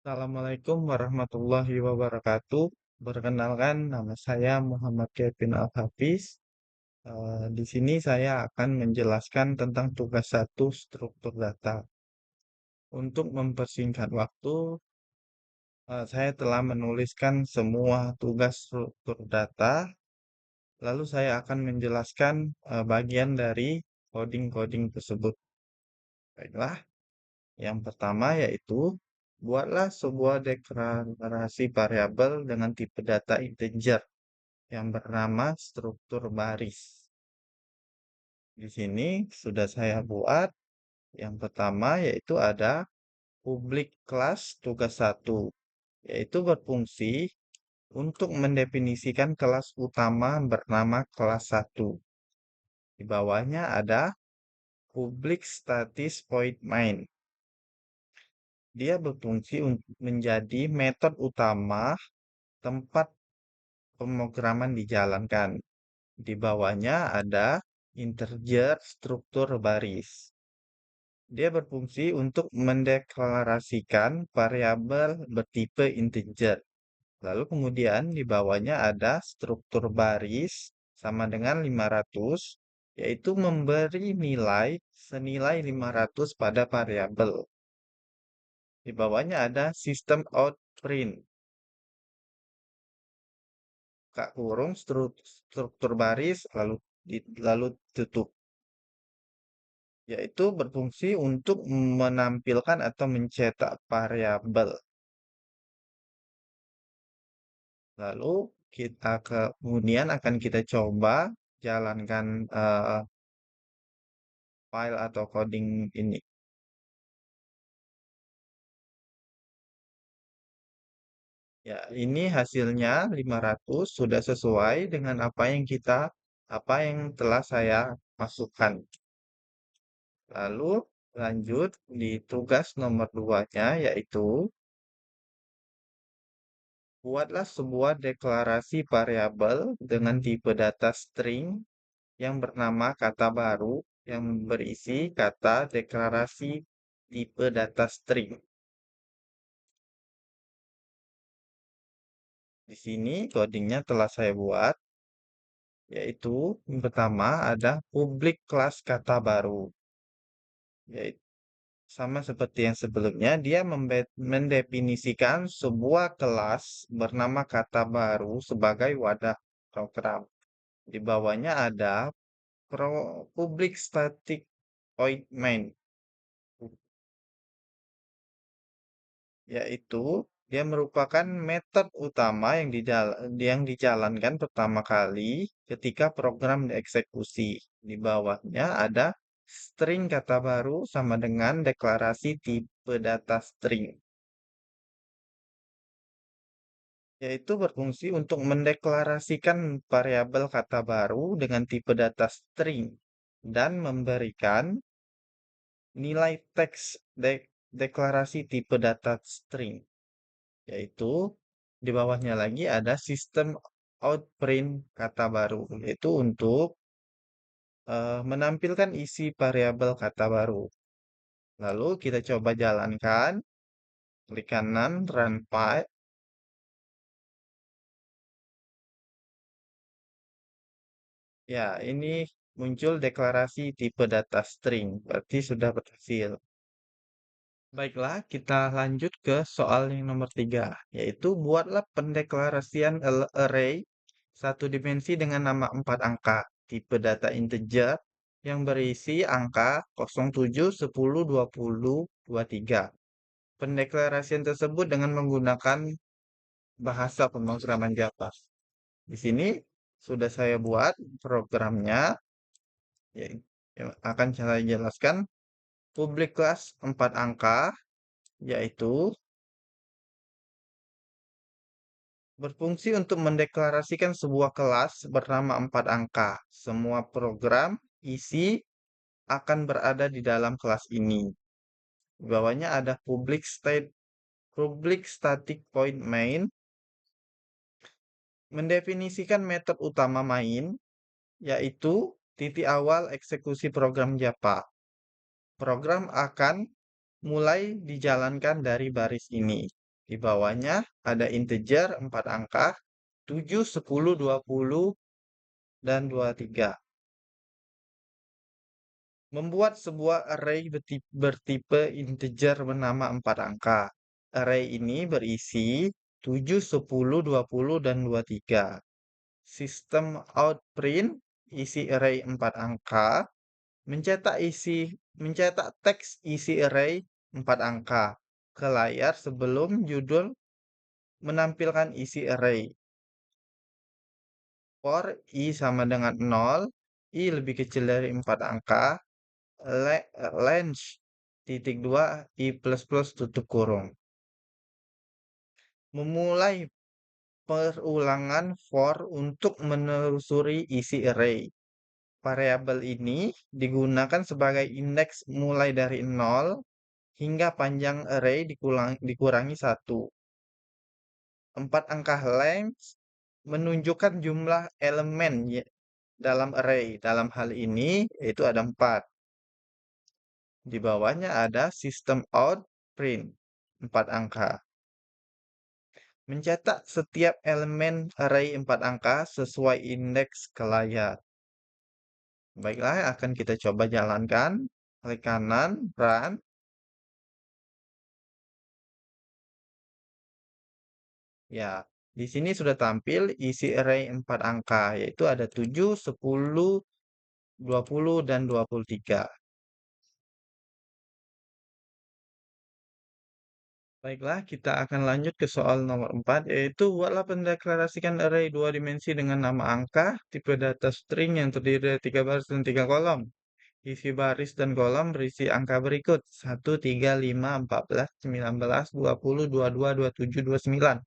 Assalamualaikum warahmatullahi wabarakatuh. Perkenalkan, nama saya Muhammad Kevin Al-Hafiz. Di sini saya akan menjelaskan tentang tugas satu struktur data. Untuk mempersingkat waktu, saya telah menuliskan semua tugas struktur data. Lalu saya akan menjelaskan bagian dari coding-coding tersebut. Baiklah, yang pertama yaitu buatlah sebuah deklarasi variabel dengan tipe data integer yang bernama struktur baris. Di sini sudah saya buat. Yang pertama yaitu ada public class tugas satu, yaitu berfungsi untuk mendefinisikan kelas utama bernama kelas satu. Di bawahnya ada public static void main. Dia berfungsi untuk menjadi metode utama tempat pemrograman dijalankan. Di bawahnya ada integer struktur baris. Dia berfungsi untuk mendeklarasikan variabel bertipe integer. Lalu kemudian di bawahnya ada struktur baris sama dengan 500, yaitu memberi nilai senilai 500 pada variabel. Di bawahnya ada sistem out print. Buka kurung struktur baris lalu tutup, yaitu berfungsi untuk menampilkan atau mencetak variabel. Lalu kita kemudian akan kita coba jalankan file atau coding ini. Ya, ini hasilnya 500 sudah sesuai dengan apa yang telah saya masukkan. Lalu lanjut di tugas nomor 2-nya yaitu buatlah sebuah deklarasi variabel dengan tipe data string yang bernama kata baru yang berisi kata deklarasi tipe data string. Di sini codingnya telah saya buat, yaitu yang pertama ada public class kata baru. Yaitu sama seperti yang sebelumnya, dia mendefinisikan sebuah kelas bernama kata baru sebagai wadah program. Di bawahnya ada public static void main, yaitu dia merupakan metode utama yang dijalankan pertama kali ketika program dieksekusi. Di bawahnya ada string kata baru sama dengan deklarasi tipe data string, yaitu berfungsi untuk mendeklarasikan variabel kata baru dengan tipe data string dan memberikan nilai teks deklarasi tipe data string, yaitu di bawahnya lagi ada sistem outprint kata baru, yaitu untuk menampilkan isi variabel kata baru. Lalu kita coba jalankan, klik kanan, run file. Ya, ini muncul deklarasi tipe data string, berarti sudah berhasil. Baiklah, kita lanjut ke soal yang nomor 3, yaitu buatlah pendeklarasian array satu dimensi dengan nama 4 angka, tipe data integer, yang berisi angka 07, 10, 20, 23. Pendeklarasian tersebut dengan menggunakan bahasa pemrograman Java. Di sini sudah saya buat programnya, yang akan saya jelaskan. Public class 4 angka, yaitu berfungsi untuk mendeklarasikan sebuah kelas bernama 4 angka. Semua program isi akan berada di dalam kelas ini. Di bawahnya ada public static void main, mendefinisikan metode utama main, yaitu titik awal eksekusi program Java. Program akan mulai dijalankan dari baris ini. Di bawahnya ada integer 4 angka, 7, 10, 20, dan 23. Membuat sebuah array bertipe integer bernama 4 angka. Array ini berisi 7, 10, 20, dan 23. Sistem outprint isi array 4 angka, mencetak teks isi array 4 angka ke layar sebelum judul menampilkan isi array. For i sama dengan 0, i lebih kecil dari 4 angka, length titik 2 i plus plus tutup kurung. Memulai perulangan for untuk menelusuri isi array. Variabel ini digunakan sebagai indeks mulai dari 0 hingga panjang array dikurangi 1. 4 angka length menunjukkan jumlah elemen dalam array. Dalam hal ini yaitu ada 4. Di bawahnya ada sistem out print 4 angka. Mencetak setiap elemen array 4 angka sesuai indeks ke layar. Baiklah, akan kita coba jalankan. Klik kanan, run. Ya, di sini sudah tampil isi array 4 angka, yaitu ada 7, 10, 20, dan 23. Baiklah, kita akan lanjut ke soal nomor 4, yaitu buatlah mendeklarasikan array 2 dimensi dengan nama angka, tipe data string yang terdiri dari 3 baris dan 3 kolom. Isi baris dan kolom berisi angka berikut, 1, 3, 5, 14, 19, 20, 22, 27, 29.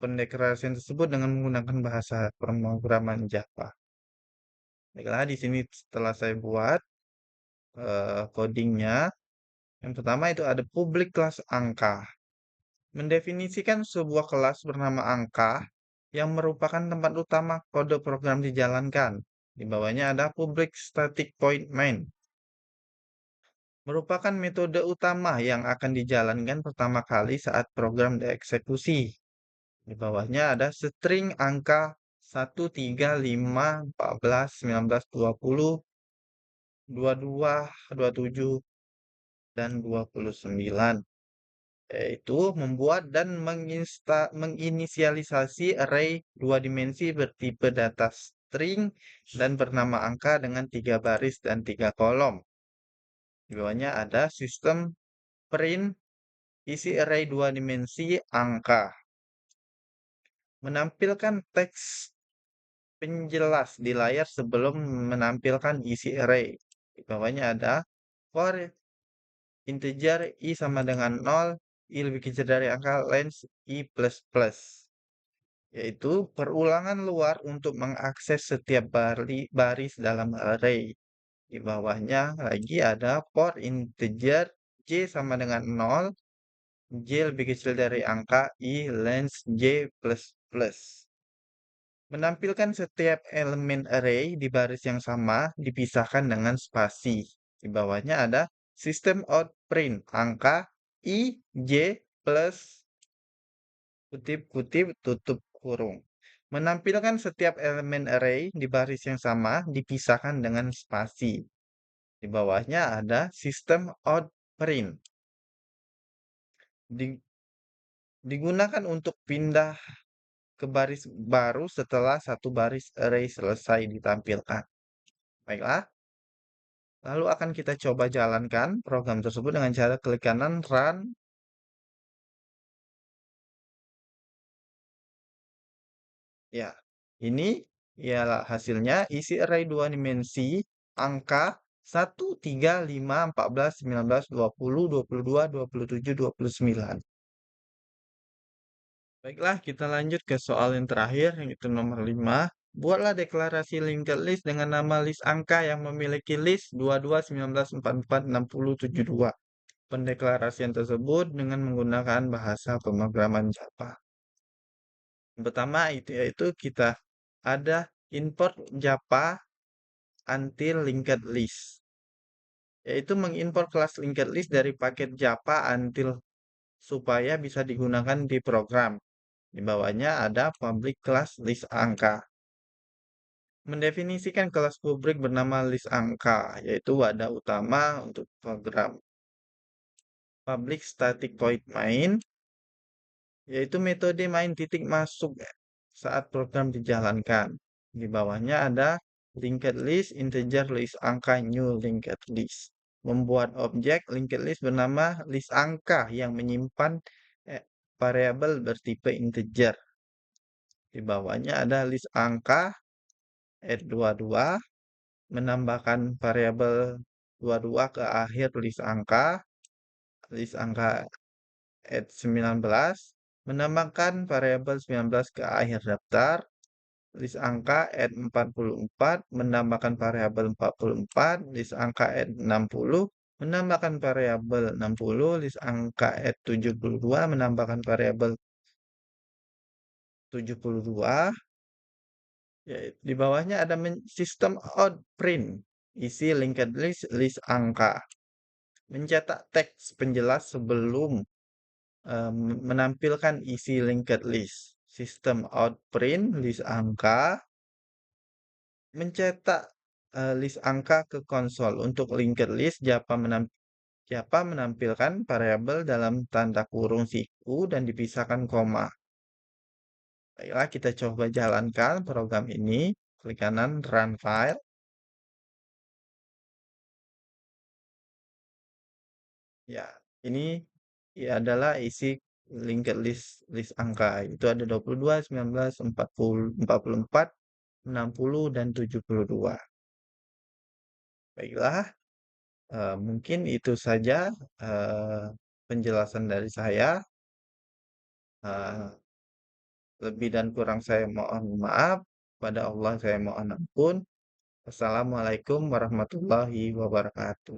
Pendeklarasian tersebut dengan menggunakan bahasa pemrograman Java. Baiklah, di sini setelah saya buat codingnya, yang pertama itu ada public kelas angka. Mendefinisikan sebuah kelas bernama angka yang merupakan tempat utama kode program dijalankan. Di bawahnya ada public static point main. Merupakan metode utama yang akan dijalankan pertama kali saat program dieksekusi. Di bawahnya ada string angka 1, 3, 5, 14, 19, 20, 22, 27, dan 29. Yaitu membuat dan menginisialisasi array 2 dimensi bertipe data string dan bernama angka dengan 3 baris dan 3 kolom. Di bawahnya ada sistem print isi array 2 dimensi angka. Menampilkan teks penjelas di layar sebelum menampilkan isi array. Di bawahnya ada for integer i sama dengan 0, i lebih kecil dari angka length i plus plus. Yaitu perulangan luar untuk mengakses setiap baris dalam array. Di bawahnya lagi ada for integer j sama dengan 0, j lebih kecil dari angka i length j plus plus. Menampilkan setiap elemen array di baris yang sama dipisahkan dengan spasi. Di bawahnya ada sistem out print angka i j plus kutip-kutip tutup kurung. Menampilkan setiap elemen array di baris yang sama dipisahkan dengan spasi. Di bawahnya ada sistem out print. Digunakan untuk pindah ke baris baru setelah satu baris array selesai ditampilkan. Baiklah, lalu akan kita coba jalankan program tersebut dengan cara klik kanan run. Ya, ini ialah hasilnya isi array 2 dimensi angka 1, 3, 5, 14, 19, 20, 22, 27, 29. Baiklah, kita lanjut ke soal yang terakhir, yaitu nomor 5. Buatlah deklarasi linked list dengan nama list angka yang memiliki list 22, 19, 44, 60, 72. Pendeklarasian tersebut dengan menggunakan bahasa pemrograman Java. Yang pertama itu yaitu kita ada import Java until linked list. Yaitu mengimport kelas linked list dari paket Java until supaya bisa digunakan di program. Di bawahnya ada public class list angka. Mendefinisikan kelas publik bernama list angka, yaitu wadah utama untuk program. Public static void main, yaitu metode main titik masuk saat program dijalankan. Di bawahnya ada linked list, integer list angka, new linked list. Membuat objek linked list bernama list angka yang menyimpan variabel bertipe integer. Di bawahnya ada list angka add 22, menambahkan variabel 22 ke akhir list angka add 19, menambahkan variabel 19 ke akhir daftar, list angka add 44, menambahkan variabel 44, list angka add 60, menambahkan variabel 60, list angka add 72, menambahkan variabel 72. Ya, di bawahnya ada sistem out print, isi linked list, list angka. Mencetak teks penjelas sebelum menampilkan isi linked list. Sistem out print, list angka. Mencetak list angka ke konsol. Untuk linked list, Java menampilkan variabel dalam tanda kurung siku dan dipisahkan koma. Baiklah, kita coba jalankan program ini. Klik kanan, run file. Ya, ini adalah isi linked list angka. Itu ada 22, 19, 40, 44, 60, dan 72. Baiklah, mungkin itu saja eh, penjelasan dari saya. Eh, Lebih dan kurang saya mohon maaf. Pada Allah saya mohon ampun. Assalamualaikum warahmatullahi wabarakatuh.